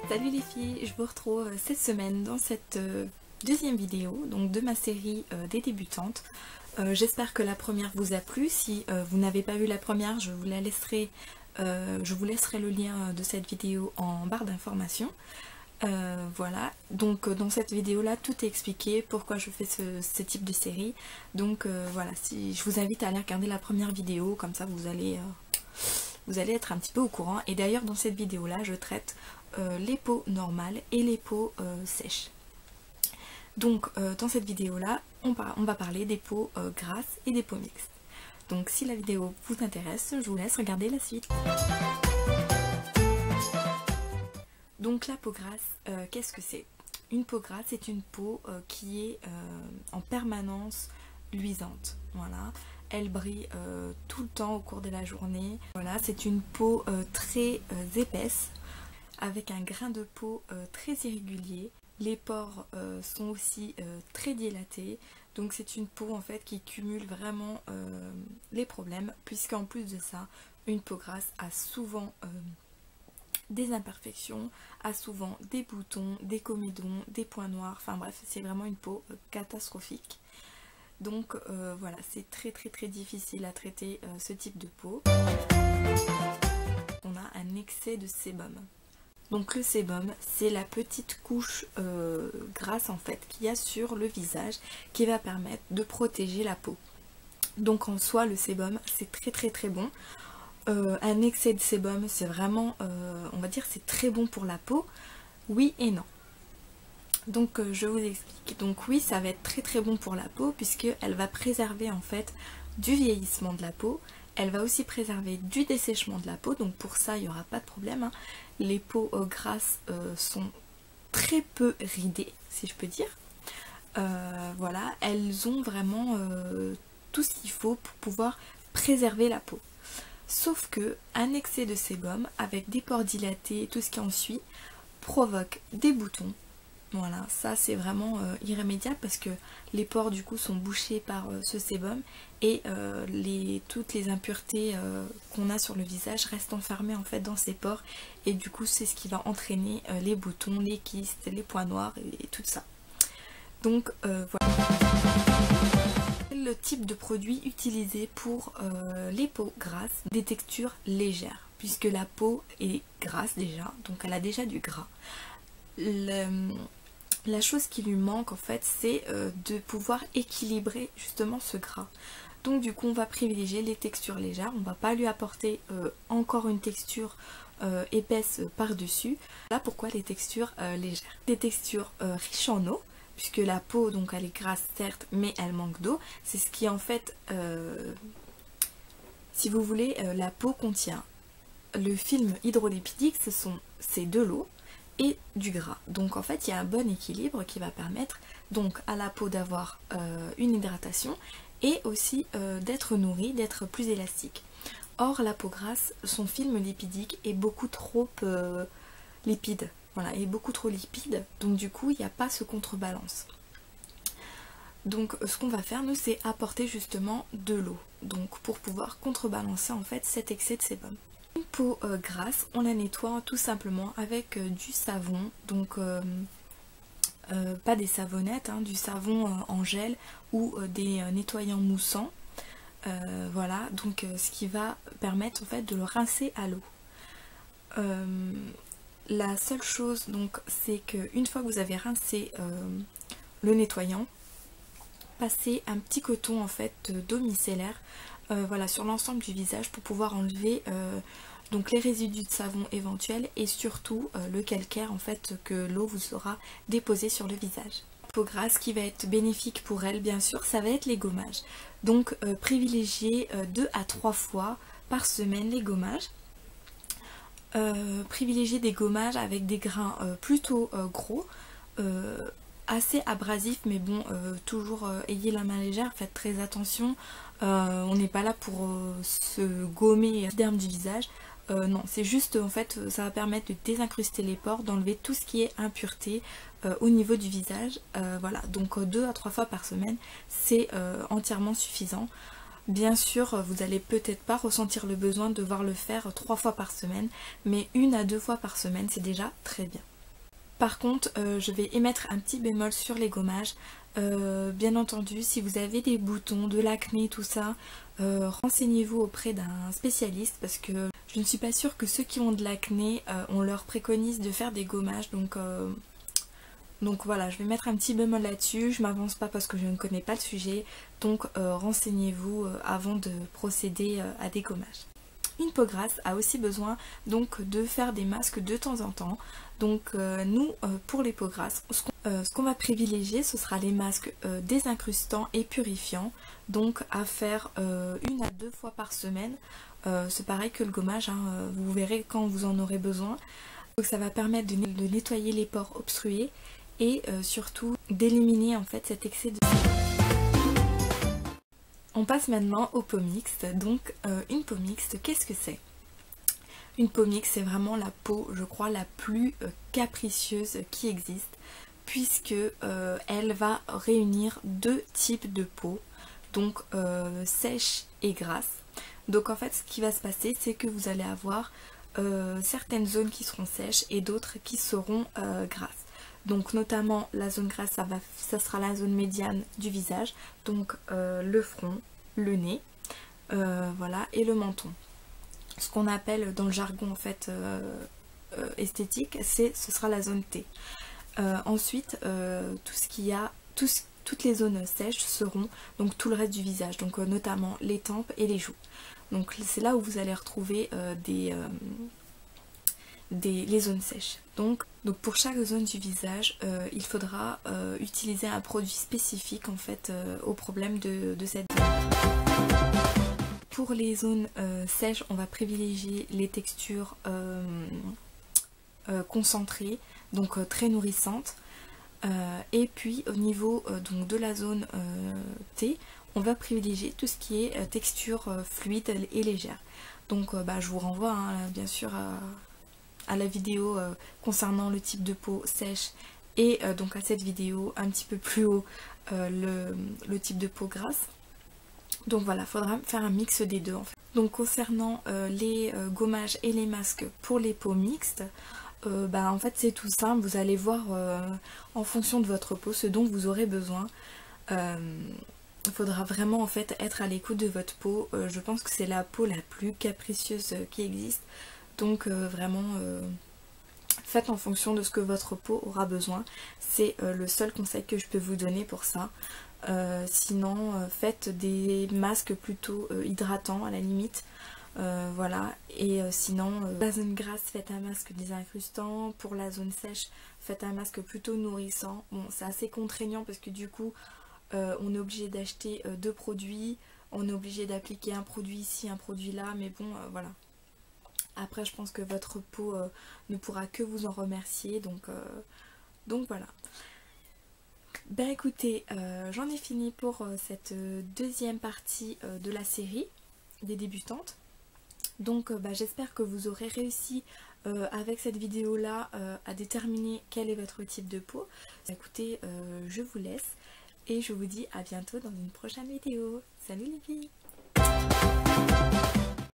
Salut les filles, je vous retrouve cette semaine dans cette deuxième vidéo donc de ma série des débutantes. J'espère que la première vous a plu. Si vous n'avez pas vu la première, je vous laisserai le lien de cette vidéo en barre d'informations. Voilà, donc dans cette vidéo là tout est expliqué pourquoi je fais ce type de série. Donc voilà, si je vous invite à aller regarder la première vidéo, comme ça vous allez être un petit peu au courant. Et d'ailleurs dans cette vidéo là je traite les peaux normales et les peaux sèches. Donc dans cette vidéo là on va parler des peaux grasses et des peaux mixtes. Donc si la vidéo vous intéresse, je vous laisse regarder la suite. Donc la peau grasse, qu'est-ce que c'est? Une peau grasse, c'est une peau qui est en permanence luisante. Voilà, elle brille tout le temps au cours de la journée. Voilà, c'est une peau très épaisse, avec un grain de peau très irrégulier. Les pores sont aussi très dilatés. Donc c'est une peau en fait qui cumule vraiment les problèmes, puisqu'en plus de ça, une peau grasse a souvent des imperfections, a souvent des boutons, des comédons, des points noirs, enfin bref, c'est vraiment une peau catastrophique. Donc voilà, c'est très difficile à traiter ce type de peau. On a un excès de sébum. Donc le sébum, c'est la petite couche grasse en fait qu'il y a sur le visage qui va permettre de protéger la peau. Donc en soi, le sébum, c'est très bon. Un excès de sébum, c'est vraiment, on va dire, c'est très bon pour la peau, oui et non. Donc je vous explique. Donc oui, ça va être très bon pour la peau, puisqu'elle va préserver en fait du vieillissement de la peau. Elle va aussi préserver du dessèchement de la peau, donc pour ça il n'y aura pas de problème, hein. Les peaux grasses sont très peu ridées, si je peux dire. Voilà, elles ont vraiment tout ce qu'il faut pour pouvoir préserver la peau. Sauf que un excès de sébum avec des pores dilatés et tout ce qui en suit provoque des boutons. Voilà, ça c'est vraiment irrémédiable parce que les pores du coup sont bouchés par ce sébum et toutes les impuretés qu'on a sur le visage restent enfermées en fait dans ces pores, et du coup c'est ce qui va entraîner les boutons, les kystes, les points noirs et tout ça. Donc voilà le type de produit utilisé pour les peaux grasses, des textures légères, puisque la peau est grasse déjà, donc elle a déjà du gras. La chose qui lui manque en fait, c'est de pouvoir équilibrer justement ce gras. Donc du coup on va privilégier les textures légères, on va pas lui apporter encore une texture épaisse par dessus. Là pourquoi les textures légères? Des textures riches en eau, puisque la peau donc elle est grasse certes, mais elle manque d'eau. C'est ce qui en fait, si vous voulez, la peau contient le film hydrolipidique, c'est de l'eau et du gras. Donc en fait il y a un bon équilibre qui va permettre donc à la peau d'avoir une hydratation et aussi d'être nourrie, d'être plus élastique. Or la peau grasse, son film lipidique est beaucoup trop lipide. Voilà, est beaucoup trop lipide, donc du coup il n'y a pas ce contrebalance. Donc ce qu'on va faire nous, c'est apporter justement de l'eau, donc pour pouvoir contrebalancer en fait cet excès de sébum. Une peau grasse, on la nettoie tout simplement avec du savon, donc pas des savonnettes, hein, du savon en gel ou des nettoyants moussants. Voilà, donc ce qui va permettre en fait de le rincer à l'eau. La seule chose donc c'est qu'une fois que vous avez rincé le nettoyant, passez un petit coton en fait d'eau micellaire voilà, sur l'ensemble du visage pour pouvoir enlever donc les résidus de savon éventuels et surtout le calcaire en fait que l'eau vous aura déposé sur le visage. Peau grasse qui va être bénéfique pour elle bien sûr, ça va être les gommages. Donc privilégiez 2 à 3 fois par semaine les gommages. Privilégier des gommages avec des grains plutôt gros, assez abrasifs, mais bon, toujours ayez la main légère, faites très attention, on n'est pas là pour se gommer l'épiderme du visage, non, c'est juste en fait ça va permettre de désincruster les pores, d'enlever tout ce qui est impureté au niveau du visage. Voilà, donc 2 à 3 fois par semaine c'est entièrement suffisant. Bien sûr, vous n'allez peut-être pas ressentir le besoin de devoir le faire 3 fois par semaine, mais 1 à 2 fois par semaine, c'est déjà très bien. Par contre, je vais émettre un petit bémol sur les gommages. Bien entendu, si vous avez des boutons, de l'acné, tout ça, renseignez-vous auprès d'un spécialiste parce que je ne suis pas sûre que ceux qui ont de l'acné, on leur préconise de faire des gommages. Donc voilà, je vais mettre un petit bémol là-dessus. Je m'avance pas parce que je ne connais pas le sujet. Donc renseignez-vous avant de procéder à des gommages. Une peau grasse a aussi besoin donc de faire des masques de temps en temps. Donc nous, pour les peaux grasses, ce qu'on va privilégier, ce sera les masques désincrustants et purifiants. Donc à faire 1 à 2 fois par semaine. C'est pareil que le gommage, hein, vous verrez quand vous en aurez besoin. Donc ça va permettre de nettoyer les pores obstrués et surtout d'éliminer en fait cet excès de... On passe maintenant aux peaux mixtes. Donc une peau mixte, qu'est-ce que c'est? Une peau mixte, c'est vraiment la peau, je crois, la plus capricieuse qui existe, puisque elle va réunir 2 types de peau, donc sèche et grasse. Donc en fait, ce qui va se passer, c'est que vous allez avoir certaines zones qui seront sèches et d'autres qui seront grasses. Donc notamment la zone grasse, ça sera la zone médiane du visage, donc le front, le nez, voilà, et le menton. Ce qu'on appelle dans le jargon en fait esthétique, ce sera la zone T. Ensuite, toutes les zones sèches seront donc tout le reste du visage, donc notamment les tempes et les joues. Donc c'est là où vous allez retrouver les zones sèches. Donc pour chaque zone du visage, il faudra utiliser un produit spécifique en fait au problème de cette zone. Pour les zones sèches, on va privilégier les textures concentrées, donc très nourrissantes. Et puis au niveau donc de la zone T, on va privilégier tout ce qui est texture fluide et légère. Donc je vous renvoie hein, bien sûr à la vidéo concernant le type de peau sèche et donc à cette vidéo un petit peu plus haut le type de peau grasse. Donc voilà, il faudra faire un mix des deux en fait. Donc concernant les gommages et les masques pour les peaux mixtes, en fait c'est tout simple, vous allez voir en fonction de votre peau ce dont vous aurez besoin. Il faudra vraiment en fait être à l'écoute de votre peau. Je pense que c'est la peau la plus capricieuse qui existe. Donc vraiment faites en fonction de ce que votre peau aura besoin. C'est le seul conseil que je peux vous donner pour ça. Sinon faites des masques plutôt hydratants à la limite. Voilà, et sinon la zone grasse, faites un masque désincrustant. Pour la zone sèche, faites un masque plutôt nourrissant. Bon, c'est assez contraignant parce que du coup on est obligé d'acheter 2 produits, on est obligé d'appliquer un produit ici, un produit là, mais bon voilà. Après je pense que votre peau ne pourra que vous en remercier, donc voilà. Ben écoutez, j'en ai fini pour cette deuxième partie de la série des débutantes. Donc j'espère que vous aurez réussi avec cette vidéo là à déterminer quel est votre type de peau. Écoutez, je vous laisse et je vous dis à bientôt dans une prochaine vidéo. Salut les filles!